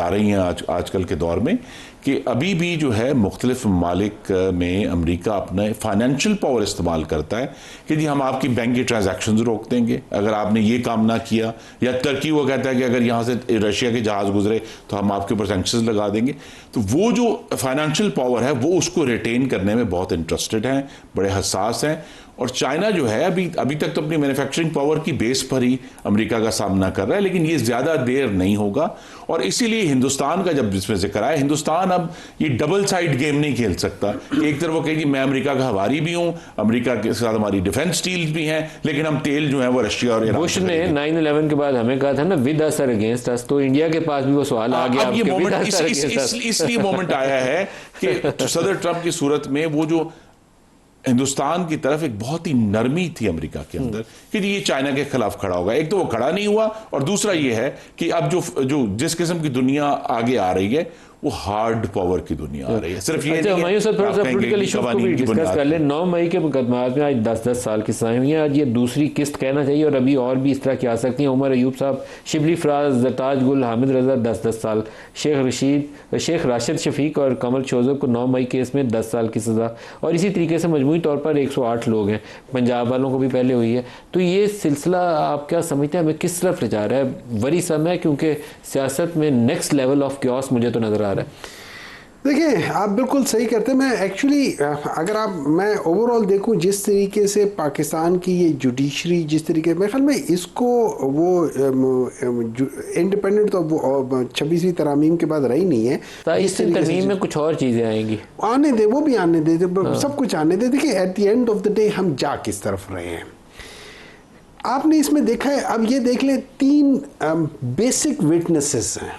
रही हैं आजकल के दौर में, कि अभी भी जो है मुख्तलिफ ममालिक में अमेरिका अपना फाइनेंशियल पावर इस्तेमाल करता है कि जी हम आपकी बैंक की ट्रांजैक्शंस रोक देंगे अगर आपने ये काम ना किया, या टर्की वो कहता है कि अगर यहाँ से रशिया के जहाज़ गुजरे तो हम आपके ऊपर सैंक्शंस लगा देंगे। तो वो जो फाइनेंशियल पावर है वो उसको रिटेन करने में बहुत इंटरेस्टेड हैं, बड़े हसास हैं, और चाइना जो है अभी तक तो अपनी मैन्युफैक्चरिंग पावर की बेस पर ही अमेरिका का सामना कर रहा है, लेकिन ये ज़्यादा देर नहीं होगा। और इसीलिए हिंदुस्तान का जब इसमें जिक्र आया, हिंदुस्तान अब ये डबल साइड गेम नहीं खेल सकता कि एक तरफ वो कहेगी मैं अमेरिका का हवारी भी हूँ, अमेरिका के साथ हमारी डिफेंस डील्स भी हैं, लेकिन हम तेल जो है वो रशिया और ईरान बुश ने 9/11 के बाद हमें कहा था ना विद अस और अगेंस्ट अस, तो इंडिया के पास भी वो सवाल आ गया। अब ये मोमेंट इसलिए मोमेंट आया है कि सदर ट्रंप की सूरत में वो जो हिंदुस्तान की तरफ एक बहुत ही नरमी थी अमेरिका के अंदर कि ये चाइना के खिलाफ खड़ा होगा, एक तो वो खड़ा नहीं हुआ, और दूसरा ये है कि अब जो जिस किस्म की दुनिया आगे आ रही है वो हार्ड पावर की दुनिया आ रही है। सिर्फ ये अच्छा, हमायूं सर थोड़ा सा पॉलिटिकल इशू को भी डिस्कस कर ले। 9 मई के मुकदमात में आज 10-10 साल की सजाएं हुई हैं, आज ये दूसरी किस्त कहना चाहिए, और अभी और भी इस तरह की आ सकती हैं। उमर अयूब साहब, शिबली फराज, जरताज गुल, हामिद रजा 10-10 साल, शेख राशिद शफीक और कमल शोजब को 9 मई केस में 10 साल की सज़ा, और इसी तरीके से मजमूई तौर पर 108 लोग हैं। पंजाब वालों को भी पहले हुई है। तो ये सिलसिला आप क्या समझते हैं, हमें किस तरफ ले जा रहा है? वरी समय, क्योंकि सियासत में नेक्स्ट लेवल ऑफ क्योस मुझे तो नज़र आ रहा है। देखिए, आप बिल्कुल सही कहते हैं। मैं एक्चुअली मैं ओवरऑल देखूं जिस तरीके से पाकिस्तान की ये जुडिशरी, जिस तरीके मेरे ख्याल में इसको वो इंडिपेंडेंट तो वो 26वीं तरमीम के बाद रही नहीं है। इस तरमीम में कुछ और चीज़ें आएंगी, आने दे, वो भी आने दे, सब कुछ आने दे। देखिए, at the end of the day हम जा किस तरफ रहे हैं आपने इसमें देखा है। अब ये देख ले, 3 बेसिक विटनेसेस हैं।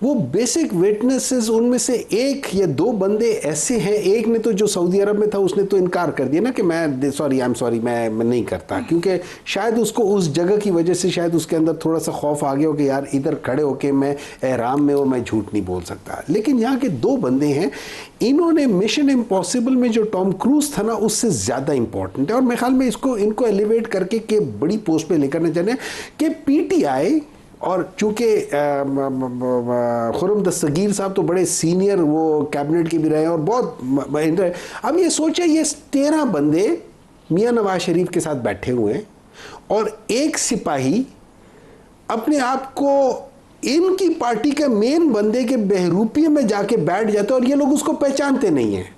वो बेसिक विटनेसेस, उनमें से एक या 2 बंदे ऐसे हैं, एक ने तो जो सऊदी अरब में था उसने तो इनकार कर दिया ना कि मैं मैं नहीं करता, क्योंकि शायद उसको उस जगह की वजह से शायद उसके अंदर थोड़ा सा खौफ आ गया हो कि यार इधर खड़े होके मैं एहराम में हो, मैं झूठ नहीं बोल सकता। लेकिन यहाँ के 2 बंदे हैं, इन्होंने मिशन इम्पॉसिबल में जो टॉम क्रूज था ना, उससे ज़्यादा इंपॉर्टेंट है, और मेरे ख्याल में इनको एलिवेट करके के बड़ी पोस्ट पे लेकर ना जाने कि PTI, और चूंकि खुर्रम दस्तगीर साहब तो बड़े सीनियर वो कैबिनेट के भी रहे हैं और बहुत, अब ये सोचे ये 13 बंदे मियां नवाज शरीफ के साथ बैठे हुए हैं, और एक सिपाही अपने आप को इनकी पार्टी के मेन बंदे के बहरूपिये में जाके बैठ जाते हैं, और ये लोग उसको पहचानते नहीं है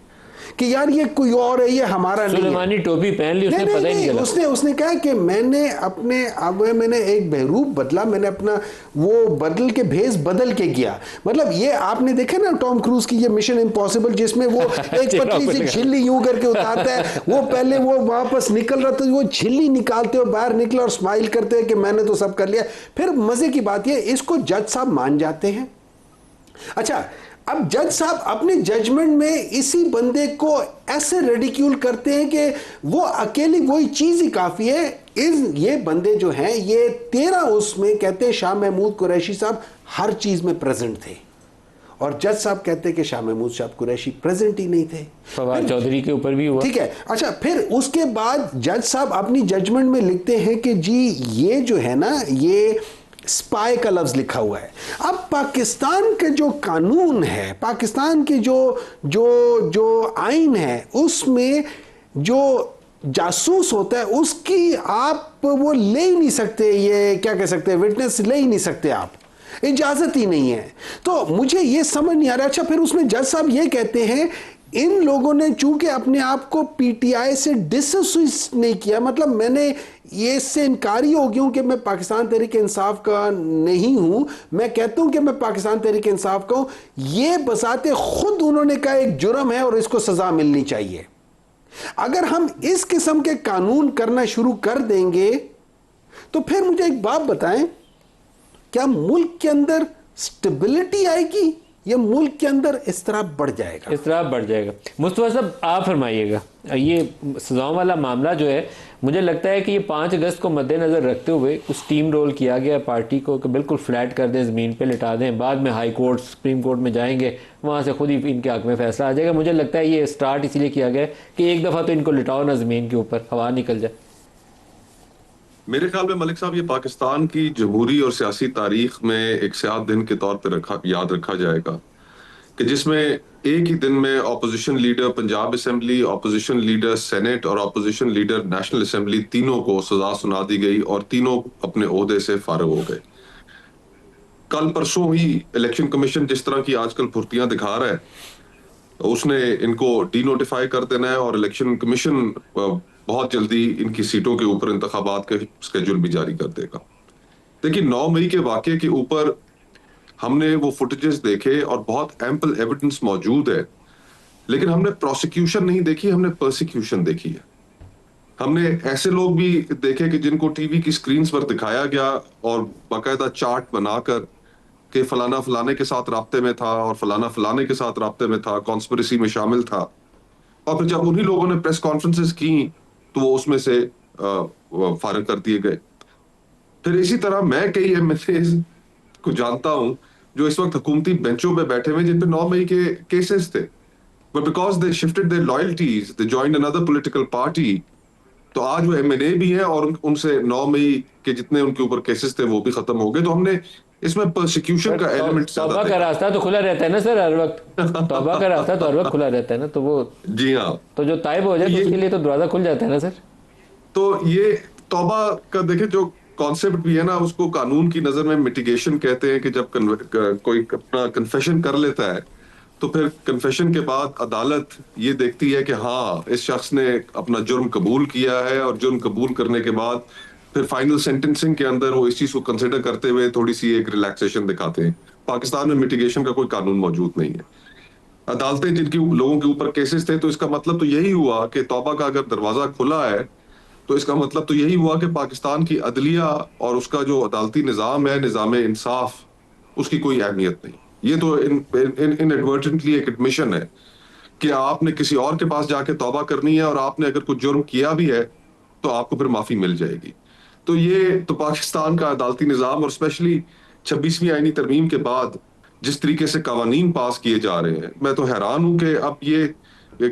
कि यार ये कोई और है, ये हमारा नहीं है। सुलेमानी टोपी पहन ली, उसने पता ही नहीं चला। उसने कहा कि मैंने एक बहरूप बदला, मैंने अपना वो बदल के भेस बदल के गया। मतलब ये आपने देखा ना टॉम क्रूज की ये मिशन इम्पॉसिबल, जिसमें वो एक पतली सी झिल्ली यूं करके उतारता है, वो पहले वो वापस निकल रहा था, वो झिल्ली निकालते हुए बाहर निकला और स्माइल करते हैं कि मैंने तो सब कर लिया। फिर मजे की बात ये, इसको जज साहब मान जाते हैं। अच्छा, अब जज साहब अपने जजमेंट में इसी बंदे को ऐसे रेडिक्यूल करते हैं कि वो अकेली वही चीज ही काफी है। ये बंदे जो हैं, ये 13 उसमें कहते हैं शाह महमूद कुरैशी साहब हर चीज में प्रेजेंट थे, और जज साहब कहते हैं कि शाह महमूद साहब कुरैशी प्रेजेंट ही नहीं थे। फवाद चौधरी के ऊपर भी हुआ, ठीक है। अच्छा, फिर उसके बाद जज साहब अपनी जजमेंट में लिखते हैं कि जी ये जो है ना, ये स्पाई का लफ्ज लिखा हुआ है। अब पाकिस्तान के जो कानून है, पाकिस्तान की जो आइन है, उसमें जो जासूस होता है उसकी आप वो ले ही नहीं सकते, ये क्या कह सकते हैं, विटनेस ले ही नहीं सकते, आप इजाजत ही नहीं है। तो मुझे ये समझ नहीं आ रहा। अच्छा, फिर उसमें जज साहब ये कहते हैं इन लोगों ने चूंकि अपने आप को PTI से डिसोसिएट नहीं किया, मतलब मैंने ये इससे इनकार ही हो गया हूं कि मैं पाकिस्तान तहरीक इंसाफ का नहीं हूं, मैं कहता हूं कि मैं पाकिस्तान तहरीक इंसाफ का हूं, ये बसाते खुद उन्होंने कहा एक जुर्म है और इसको सजा मिलनी चाहिए। अगर हम इस किस्म के कानून करना शुरू कर देंगे तो फिर मुझे एक बात बताएं, क्या मुल्क के अंदर स्टेबिलिटी आएगी या मुल्क के अंदर इसतराब बढ़ जाएगा? इसतराब बढ़ जाएगा। मुस्तफा साहब आप फरमाइएगा, ये सजाओं वाला मामला जो है, मुझे लगता है कि ये 5 अगस्त को मद्देनज़र रखते हुए कुछ स्टीम रोल किया गया पार्टी को कि बिल्कुल फ्लैट कर दें, ज़मीन पे लिटा दें, बाद में हाई कोर्ट सुप्रीम कोर्ट में जाएंगे, वहाँ से खुद ही इनके हक में फैसला आ जाएगा। मुझे लगता है ये स्टार्ट इसलिए किया गया कि एक दफ़ा तो इनको लिटाओ ना ज़मीन के ऊपर, हवा निकल जाए। मेरे ख्याल में मलिक साहब, ये पाकिस्तान की जमहूरी और सियासी तारीख में एक स्याद दिन के तौर पर याद रखा जाएगा कि जिसमें एक ही दिन में opposition leader Punjab assembly, opposition leader senate और ऑपोजिशन लीडर नेशनल असेंबली, तीनों को सजा सुना दी गई और तीनों अपने ओहदे से फारिग हो गए। कल परसों ही इलेक्शन कमीशन जिस तरह की आजकल फुर्तियां दिखा रहा है, उसने इनको डीनोटिफाई कर देना है और इलेक्शन कमीशन बहुत जल्दी इनकी सीटों के ऊपर इंतखाबात के स्केड्यूल भी जारी कर देगा। देखिए 9 मई के वाकये के ऊपर हमने वो फुटेजेस देखे और बहुत एम्पल एविडेंस मौजूद है, लेकिन हमने प्रोसिक्यूशन नहीं देखी, हमने परसिक्यूशन देखी है। हमने ऐसे लोग भी देखे कि जिनको टीवी की स्क्रीन्स पर दिखाया गया और बाकायदा चार्ट बनाकर कि फलाना फलाने के साथ राब्ते में था और फलाना फलाने के साथ राब्ते में था, कॉन्स्पिरेसी में शामिल था, और फिर जब उन्हीं लोगों ने प्रेस कॉन्फ्रेंसेस की तो वो उसमें से फारिग कर दिए गए। फिर इसी तरह मैं कई एमएलए को जानता हूं जो इस वक्त हुकूमती बेंचों पे बैठे हुए जिन पे 9 मई के केसेस थे, but because they shifted their loyalties, they joined another political party, तो आज वो एमएनए भी हैं और उनसे 9 मई के जितने उनके ऊपर केसेस थे वो भी खत्म हो गए। तो हमने इसमें प्रोसिक्यूशन का एलिमेंट तौबा का रास्ता तो खुला रहता है ना सर हर वक्त, तौबा का रास्ता तो हर वक्त खुला रहता है ना, तो वो जी हाँ, तो जो ताइब हो जाए तो उसके लिए तो दरवाजा खुल जाता है ना सर। तो ये तौबा का देखे जो कॉन्सेप्ट भी है ना, उसको कानून की नजर में मिटिगेशन कहते हैं कि जब कोई अपना कन्फेशन कर लेता है तो फिर कन्फेशन के बाद अदालत ये देखती है कि हाँ इस शख्स ने अपना जुर्म कबूल किया है, और जुर्म कबूल करने के बाद फिर फाइनल सेंटेंसिंग के अंदर वो इस चीज को कंसिडर करते हुए थोड़ी सी एक रिलैक्सेशन दिखाते हैं। पाकिस्तान में मिटिगेशन का कोई कानून मौजूद नहीं है। अदालतें जिनकी लोगों के ऊपर केसेस थे, तो इसका मतलब तो यही हुआ कि तौबा का अगर दरवाजा खुला है तो इसका मतलब तो यही हुआ कि पाकिस्तान की अदलिया और उसका जो अदालती निज़ाम है, निज़ाम इंसाफ, उसकी कोई अहमियत नहीं। ये तो इनएडवर्टेंटली एक एडमिशन है कि आपने किसी और के पास जाके तौबा करनी है और आपने अगर कुछ जुर्म किया भी है तो आपको फिर माफी मिल जाएगी। तो ये तो पाकिस्तान का अदालती निज़ाम और स्पेशली 26वीं आईनी तरमीम के बाद जिस तरीके से कवानीन पास किए जा रहे हैं, मैं तो हैरान हूं कि अब ये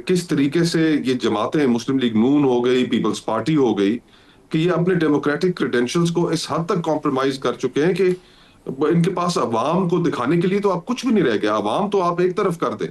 किस तरीके से ये जमातें, मुस्लिम लीग नून हो गई, पीपल्स पार्टी हो गई, कि ये अपने डेमोक्रेटिक क्रेडेंशियल्स को इस हद तक कॉम्प्रोमाइज कर चुके हैं कि इनके पास अवाम को दिखाने के लिए तो अब कुछ भी नहीं रह गया। अवाम तो आप एक तरफ कर दें,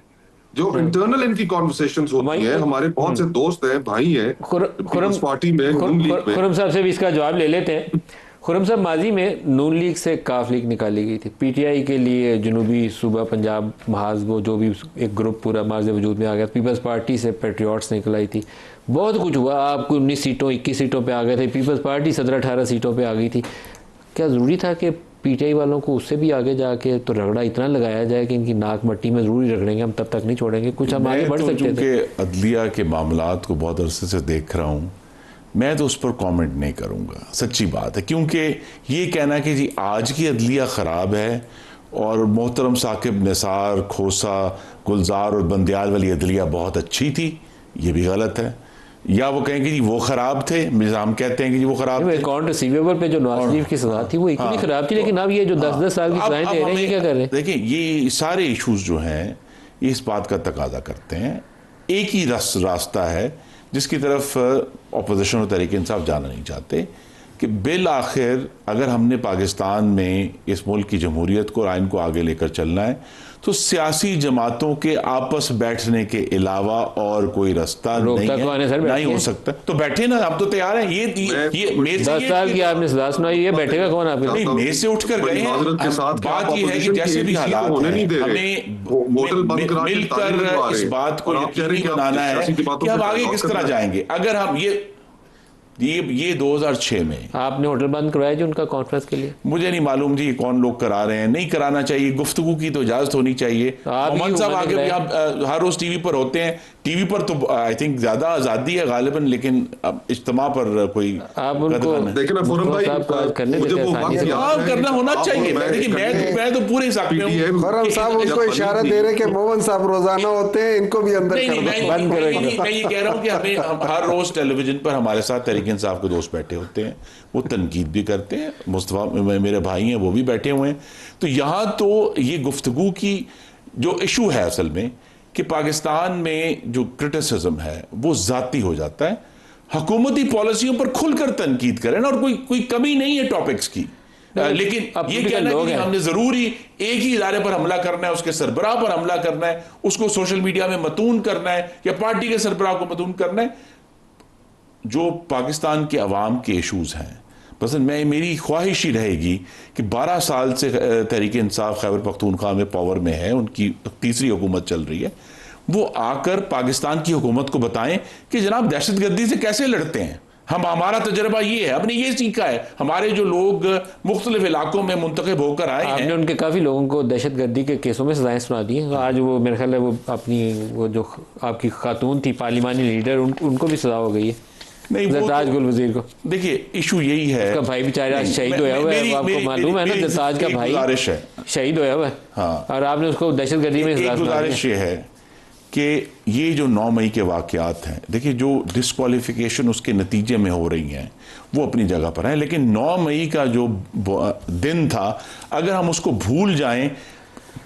जो इंटरनल इनकी कॉन्वर्सेशंस होती हैं, हमारे बहुत से दोस्त हैं, भाई हैं पीपल्स पार्टी में, नून लीग में। खुरम साहब से भी इसका जवाब ले लेते हैं। खुरम साहब, माजी में नून लीग से काफ लीग निकाली गई थी, पीटीआई के लिए जनूबी सूबा पंजाब महाज वो जो भी एक ग्रुप पूरा मार्ज वजूद में आ गया, पीपल्स पार्टी से पेट्रियाट्स निकल आई थी, बहुत कुछ हुआ, आपको 19 सीटों 21 सीटों पे आ गए थे, पीपल्स पार्टी 17-18 सीटों पे आ गई थी। क्या ज़रूरी था कि पीटीआई वालों को उससे भी आगे जाके तो रगड़ा इतना लगाया जाए कि इनकी नाक मट्टी में ज़रूर रगड़ेंगे, हम तब तक नहीं छोड़ेंगे, कुछ हम आगे बढ़ सकते थे? अदलिया के मामलात को बहुत अरसे से देख रहा हूँ, मैं तो उस पर कमेंट नहीं करूँगा, सच्ची बात है। क्योंकि ये कहना कि जी आज की अदलिया ख़राब है और मोहतरम साकिब, निसार, खोसा, गुलजार और बंदियाल वाली अदलिया बहुत अच्छी थी, ये भी गलत है। या वो कहेंगे जी वो खराब थे, निज़ाम कहते हैं कि जी वो खराब थे। अकाउंट रिसीवेबल पे जो नवाज शरीफ की सजा थी वो इतनी खराब थी, लेकिन अब ये जो 10-10 साल की सजाएं दे रहे हैं, क्या कर रहे हैं? देखिए ये सारे इश्यूज जो हैं ये इस बात का तकाजा करते हैं, एक ही रास्ता है जिसकी तरफ अपोजिशन और तहरीक इंसाफ जाना नहीं चाहते, कि बिल आखिर अगर हमने पाकिस्तान में इस मुल्क की जमहूरियत को और आइन को आगे लेकर चलना है तो सियासी जमातों के आपस बैठने के अलावा और कोई रास्ता नहीं हो सकता। तो बैठे ना, आप तो तैयार हैं। ये 10 साल की आपने सजा सुनाई, ये बैठेगा कौन? आप नहीं, मेज से उठकर गए हैं। बात ये है कि जैसे भी हालात हमें मिलकर इस बात को यकीनी बनाना है कि हम आगे किस तरह जाएंगे। अगर हम ये 2006 में आपने होटल बंद करवाया जी उनका कॉन्फ्रेंस के लिए, मुझे नहीं मालूम जी कौन लोग करा रहे हैं, नहीं कराना चाहिए, गुफ्तगू की तो इजाजत होनी चाहिए। मोहम्मद साहब आगे भी आप हर रोज टीवी पर होते हैं, टीवी पर तो आई थिंक ज्यादा आजादी है गालिबन, लेकिन अब इज्तिमा पर कोई आप उनको देखना फोरम भाई करना होना चाहिए। देखिए मैं तो पूरे हिसाब में फोरम साहब उनको इशारा दे रहे कि मोहन साहब रोजाना होते हैं, इनको भी अंदर बंद करेंगे। मैं ये कह रहा हूँ कि हमें हर रोज टेलीविजन पर हमारे साथ तहरीक इंसाफ के दोस्त बैठे होते हैं, वो तनकीद भी करते हैं, मुस्तफा मेरे भाई हैं वो भी बैठे हुए हैं। तो यहाँ तो ये गुफ्तगू की जो इशू है असल में कि पाकिस्तान में जो क्रिटिसिज्म है वो जाती हो जाता है, हुकूमती पॉलिसियों पर खुलकर तनकीद करें और कोई कमी नहीं है टॉपिक्स की, लेकिन ये कहना कि हमने जरूरी एक ही इदारे पर हमला करना है, उसके सरबराह पर हमला करना है, उसको सोशल मीडिया में मतून करना है या पार्टी के सरबराह को मतून करना है। जो पाकिस्तान के अवाम के इशूज़ हैं, बस मेरी ख्वाहिश ही रहेगी कि 12 साल से तहरीक इंसाफ खैबर पख्तूनख्वा में पावर में है, उनकी तीसरी हुकूमत चल रही है, वो आकर पाकिस्तान की हुकूमत को बताएं कि जनाब दहशतगर्दी से कैसे लड़ते हैं। हमारा तजर्बा ये है, हमने ये सीखा है, हमारे जो लोग मुख्तलिफ इलाकों में मुंतखब होकर आए हैं। आपने उनके काफ़ी लोगों को दहशतगर्दी के केसों में सजाएं सुना दी हैं। आज वो मेरे ख्याल है वो अपनी वो जो आपकी खातून थी पार्लिमानी लीडर उनको भी सजा हो गई है, नहीं, जरताज गुल वजीर को। देखिए इशू यही है, उसका भाई बेचारा शहीद होया हुआ है, आपको मालूम है ना, जरताज का भाई गुजारिश है, शहीद होया हुआ है। हाँ। और आपने उसको दहशतगर्दी में सजा सुना दी गुजारिश ये है कि ये जो 9 मई के वाक़यात हैं, देखिए जो डिस्क्वालिफिकेशन उसके नतीजे में हो रही हैं वो अपनी जगह पर है, लेकिन 9 मई का जो दिन था अगर हम उसको भूल जाएं,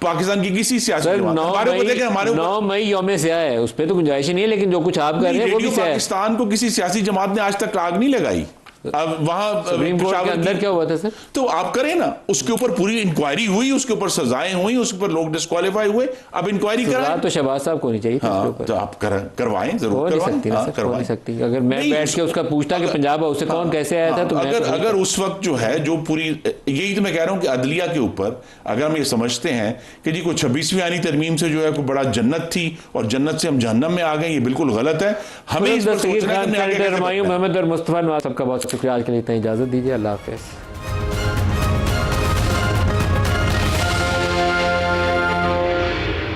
पाकिस्तान की किसी सियासी हमारे 9 मई यौम स्याह है, उस पर तो गुंजाइश ही नहीं है, लेकिन जो कुछ आप कर रहे हैं वो भी स्याह है। पाकिस्तान को किसी सियासी जमात ने आज तक आग नहीं लगाई। अब वहां सुप्रीम कोर्ट के अंदर क्या हुआ था सर? तो आप करें ना, उसके ऊपर पूरी इंक्वायरी हुई, उसके ऊपर सजाएं हुई, उसके ऊपर लोग डिस्क्वालीफाई हुए, अब इंक्वायरी कराएं। तो शहबाज साहब को नहीं चाहिए था उसके ऊपर। तो आप करवाएं, जरूर हो नहीं सकती ना सर, हो नहीं सकती। अगर मैं बैठ के उसका पूछता कि पंजाब हाउस से कौन कैसे आया था, तो अगर उस वक्त जो है जो पूरी, यही तो मैं कह रहा हूं कि अदलिया के ऊपर अगर हम ये समझते हैं कि जी कोई 26वीं आनी तरमीम से जो है कोई बड़ा जन्नत थी और जन्नत से हम जहन्नम में आ गए, ये बिल्कुल गलत है। हमें इस पर सोचना है कि हमने आगे कैसे बढ़ना है। मोहम्मद और मुस्तफा नवाज, सबका बहुत शुक्रिया। आज के लिए इतना इजाजत दीजिए, अल्लाह हाफिज़।